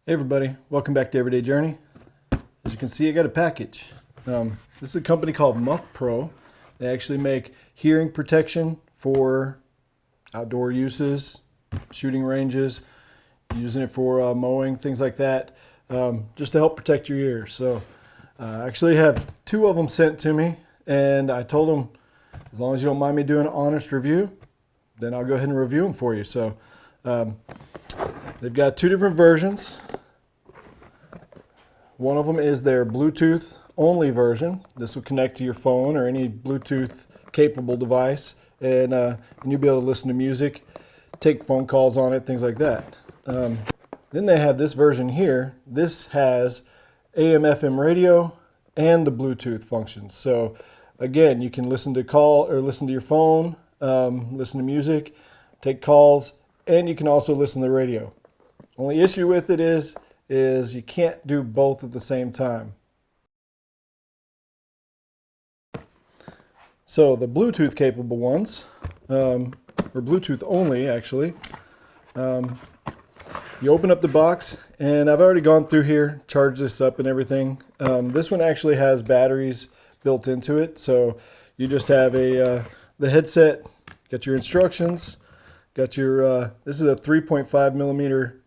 Hey everybody, welcome back to Everyday Journey. As you can see, I got a package. This is a company called MuffPro. They actually make hearing protection for outdoor uses, shooting ranges, using it for mowing, things like that, just to help protect your ears. So I actually have two of them sent to me, and I told them, as long as you don't mind me doing an honest review, then I'll go ahead and review them for you. So they've got two different versions. One of them is their Bluetooth only version. This will connect to your phone or any Bluetooth capable device, and you'll be able to listen to music, take phone calls on it, things like that. Then they have this version here. This has AM/FM radio and the Bluetooth functions. So again, you can listen to listen to your phone, listen to music, take calls, and you can also listen to the radio. Only issue with it is you can't do both at the same time. So the Bluetooth capable ones, or Bluetooth only actually, you open up the box, and I've already gone through here, charged this up and everything. This one actually has batteries built into it, so you just have the headset, got your instructions, got your, this is a 3.5 millimeter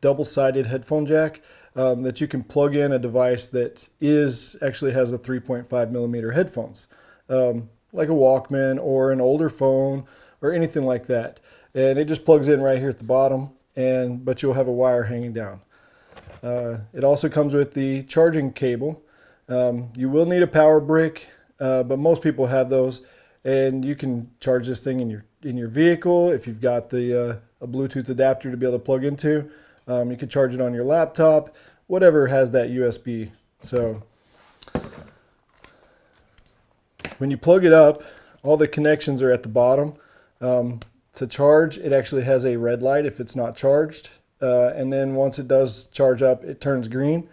double-sided headphone jack that you can plug in a device that actually has the 3.5 millimeter headphones, like a Walkman or an older phone or anything like that. And it just plugs in right here at the bottom, but you'll have a wire hanging down. It also comes with the charging cable. You will need a power brick, but most people have those, and you can charge this thing in your vehicle if you've got a Bluetooth adapter to be able to plug into. You can charge it on your laptop, whatever has that USB. So when you plug it up, all the connections are at the bottom. To charge, it actually has a red light if it's not charged. And then once it does charge up, it turns green.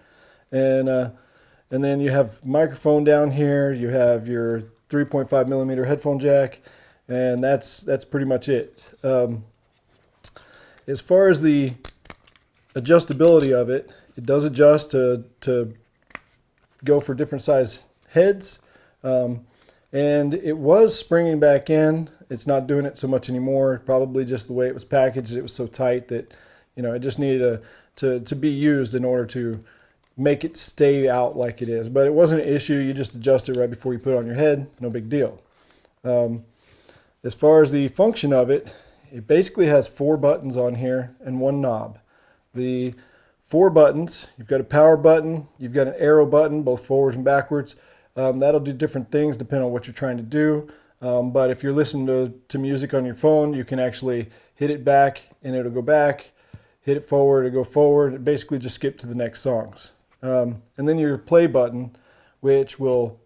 And then you have microphone down here. You have your 3.5 millimeter headphone jack, and that's pretty much it. As far as the adjustability of it, it does adjust to go for different size heads, and it was springing back in. It's not doing it so much anymore, probably just the way it was packaged. It was so tight that it just needed to be used in order to make it stay out like it is. But it wasn't an issue. You just adjust it right before you put it on your head, no big deal. As far as the function of it, it basically has 4 buttons on here and 1 knob. The 4 buttons, you've got a power button, you've got an arrow button, both forwards and backwards. That'll do different things depending on what you're trying to do. But if you're listening to music on your phone, you can actually hit it back and it'll go back, hit it forward, it'll go forward. It basically just skip to the next songs. And then your play button, which will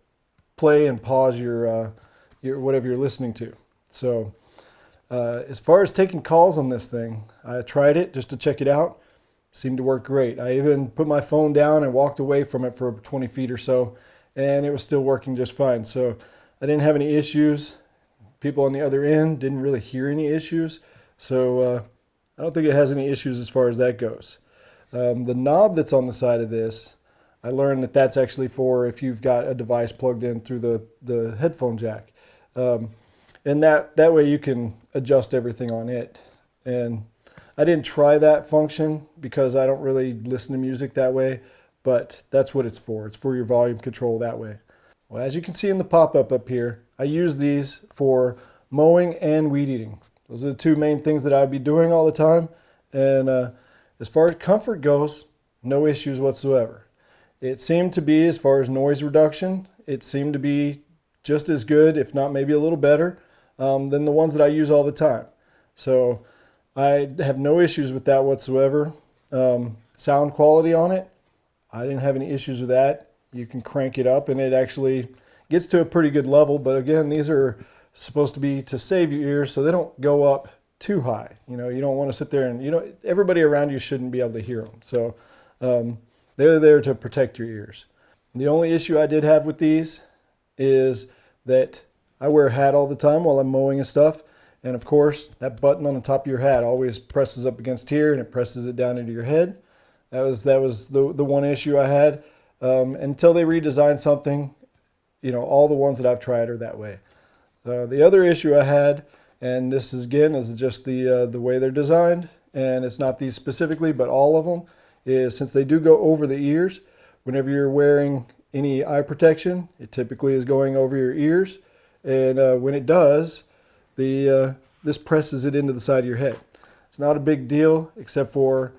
play and pause your whatever you're listening to. So as far as taking calls on this thing, I tried it just to check it out. Seemed to work great. I even put my phone down and walked away from it for 20 feet or so, and it was still working just fine. So I didn't have any issues. People on the other end didn't really hear any issues. So I don't think it has any issues as far as that goes. The knob that's on the side of this, I learned that that's actually for if you've got a device plugged in through the headphone jack. And that way you can adjust everything on it. And I didn't try that function because I don't really listen to music that way, but that's what it's for. It's for your volume control that way. Well, as you can see in the pop-up up here, I use these for mowing and weed eating. Those are the two main things that I'd be doing all the time. And as far as comfort goes, no issues whatsoever. It seemed to be, as far as noise reduction, it seemed to be just as good, if not maybe a little better, than the ones that I use all the time. So I have no issues with that whatsoever. Sound quality on it, I didn't have any issues with that. You can crank it up and it actually gets to a pretty good level. But again, these are supposed to be to save your ears so they don't go up too high. You don't want to sit there and, everybody around you shouldn't be able to hear them. So they're there to protect your ears. The only issue I did have with these is that I wear a hat all the time while I'm mowing and stuff. And of course, that button on the top of your hat always presses up against here and it presses it down into your head. That was the one issue I had. Until they redesign something, all the ones that I've tried are that way. The other issue I had, and this is just the way they're designed, and it's not these specifically, but all of them, is since they do go over the ears, whenever you're wearing any eye protection, it typically is going over your ears, and when it does, this presses it into the side of your head. It's not a big deal, except for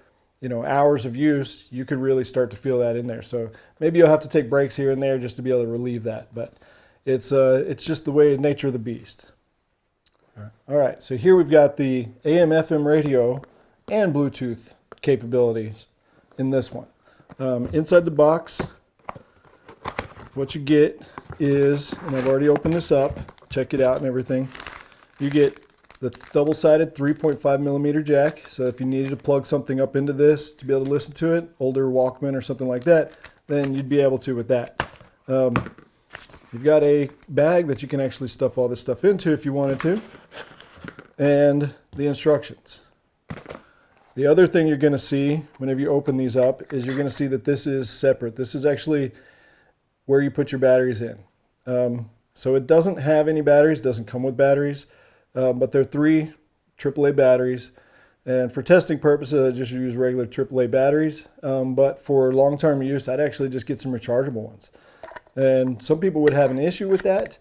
hours of use, you could really start to feel that in there. So maybe you'll have to take breaks here and there just to be able to relieve that. But it's just the way, nature of the beast. All right, so here we've got the AM/FM radio and Bluetooth capabilities in this one. Inside the box, what you get is, and I've already opened this up, check it out and everything, you get the double-sided 3.5 millimeter jack. So if you needed to plug something up into this to be able to listen to it, older Walkman or something like that, then you'd be able to with that. You've got a bag that you can actually stuff all this stuff into if you wanted to, and the instructions. The other thing you're going to see whenever you open these up is you're going to see that this is separate. This is actually where you put your batteries in. So it doesn't have any batteries, doesn't come with batteries. But they're 3 AAA batteries, and for testing purposes I just use regular AAA batteries, but for long-term use I'd actually just get some rechargeable ones. And some people would have an issue with that,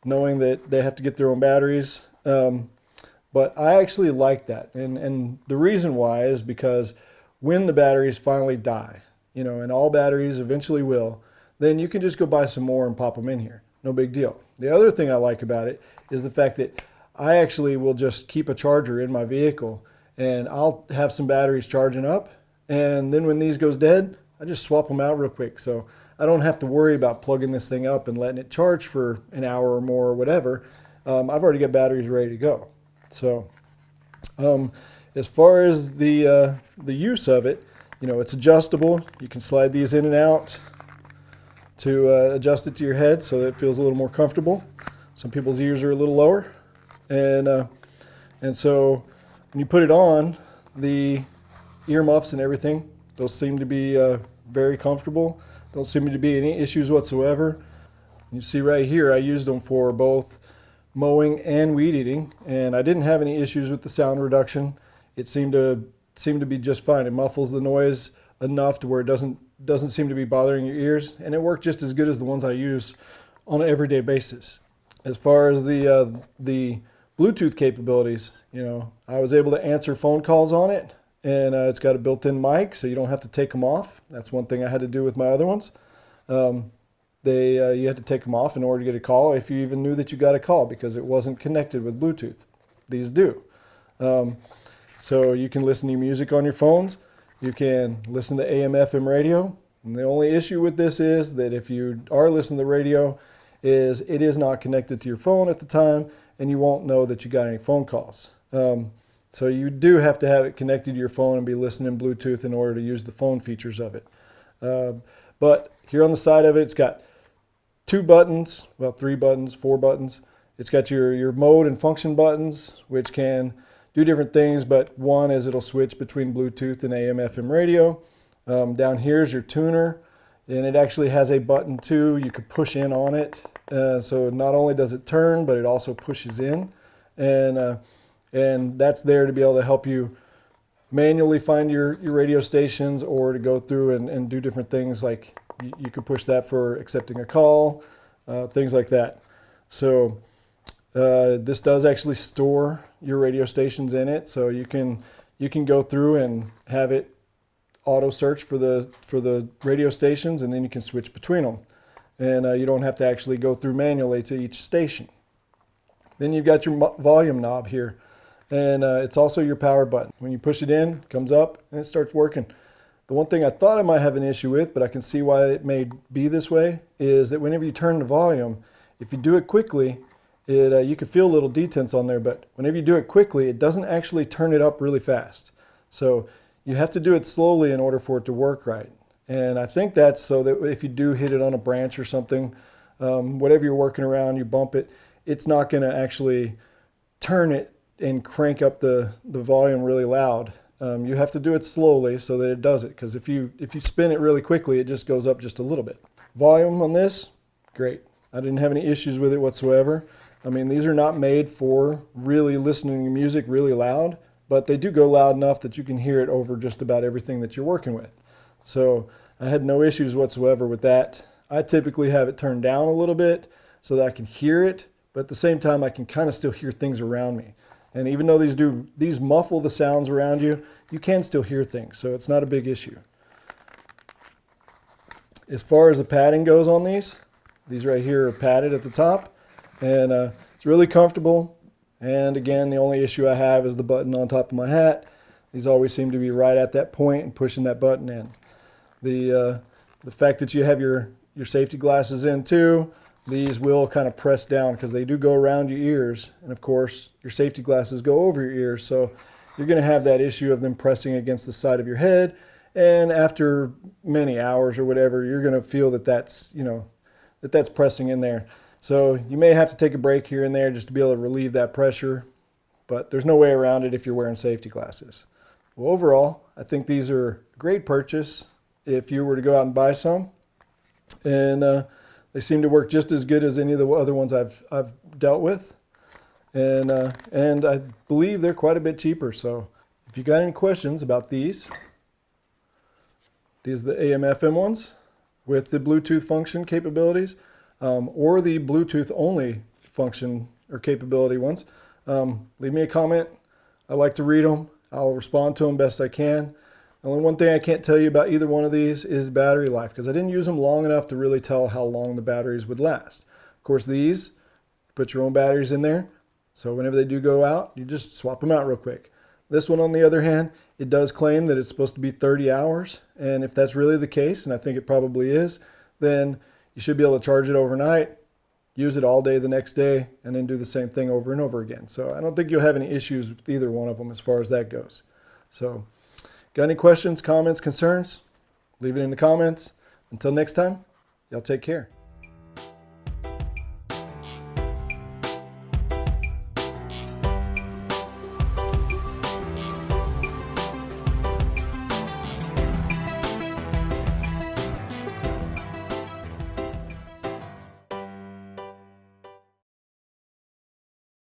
knowing that they have to get their own batteries, but I actually like that, and the reason why is because when the batteries finally die, and all batteries eventually will, then you can just go buy some more and pop them in here. No big deal. The other thing I like about it is the fact that I actually will just keep a charger in my vehicle, and I'll have some batteries charging up, and then when these goes dead, I just swap them out real quick. So I don't have to worry about plugging this thing up and letting it charge for an hour or more or whatever. I've already got batteries ready to go. So as far as the use of it, it's adjustable. You can slide these in and out to adjust it to your head so that it feels a little more comfortable. Some people's ears are a little lower. And so when you put it on, the earmuffs and everything, those seem to be very comfortable. Don't seem to be any issues whatsoever. You see right here, I used them for both mowing and weed eating, and I didn't have any issues with the sound reduction. It seemed to be just fine. It muffles the noise enough to where it doesn't seem to be bothering your ears, and it worked just as good as the ones I use on an everyday basis. As far as the Bluetooth capabilities, I was able to answer phone calls on it, and it's got a built-in mic, so you don't have to take them off. That's one thing I had to do with my other ones. You had to take them off in order to get a call, if you even knew that you got a call, because it wasn't connected with Bluetooth. These do. So you can listen to your music on your phones. You can listen to AM/FM radio. And the only issue with this is that if you are listening to the radio, it is not connected to your phone at the time, and you won't know that you got any phone calls. So you do have to have it connected to your phone and be listening Bluetooth in order to use the phone features of it. But here on the side of it, it's got 2 buttons, well, 3 buttons, 4 buttons. It's got your mode and function buttons, which can do different things, but one is it'll switch between Bluetooth and AM/FM radio. Down here is your tuner, and it actually has a button too. You could push in on it, so not only does it turn, but it also pushes in, and that's there to be able to help you manually find your radio stations, or to go through and do different things, like you could push that for accepting a call, things like that. So this does actually store your radio stations in it, so you can go through and have it auto search for the radio stations, and then you can switch between them, and you don't have to actually go through manually to each station. Then you've got your volume knob here, and it's also your power button. When you push it in, it comes up and it starts working. The one thing I thought I might have an issue with, but I can see why it may be this way, is that whenever you turn the volume, if you do it quickly, you can feel little detents on there, but whenever you do it quickly, it doesn't actually turn it up really fast. So you have to do it slowly in order for it to work right. And I think that's so that if you do hit it on a branch or something, whatever you're working around, you bump it, it's not going to actually turn it and crank up the volume really loud. You have to do it slowly so that it does it, because if you spin it really quickly, it just goes up just a little bit. Volume on this, great. I didn't have any issues with it whatsoever. I mean, these are not made for really listening to music really loud, but they do go loud enough that you can hear it over just about everything that you're working with. So I had no issues whatsoever with that. I typically have it turned down a little bit so that I can hear it, but at the same time I can kind of still hear things around me. And even though these muffle the sounds around you, you can still hear things, so it's not a big issue. As far as the padding goes on these right here are padded at the top, and it's really comfortable. And again, the only issue I have is the button on top of my hat. These always seem to be right at that point and pushing that button in. The fact that you have your safety glasses in too, these will kind of press down because they do go around your ears, and of course your safety glasses go over your ears, so you're going to have that issue of them pressing against the side of your head, and after many hours or whatever, you're going to feel that that's pressing in there. So you may have to take a break here and there just to be able to relieve that pressure, but there's no way around it if you're wearing safety glasses. Well, overall, I think these are a great purchase if you were to go out and buy some, and they seem to work just as good as any of the other ones I've dealt with, and I believe they're quite a bit cheaper. So if you got any questions about these are the AM/FM ones with the Bluetooth function capabilities, or the Bluetooth only function or capability ones, leave me a comment. I like to read them. I'll respond to them best I can. Only one thing I can't tell you about either one of these is battery life, because I didn't use them long enough to really tell how long the batteries would last. Of course, these, put your own batteries in there, so whenever they do go out, you just swap them out real quick. This one, on the other hand, it does claim that it's supposed to be 30 hours, and if that's really the case, and I think it probably is, then you should be able to charge it overnight, use it all day the next day, and then do the same thing over and over again. So I don't think you'll have any issues with either one of them as far as that goes. So, got any questions, comments, concerns? Leave it in the comments. Until next time, y'all take care.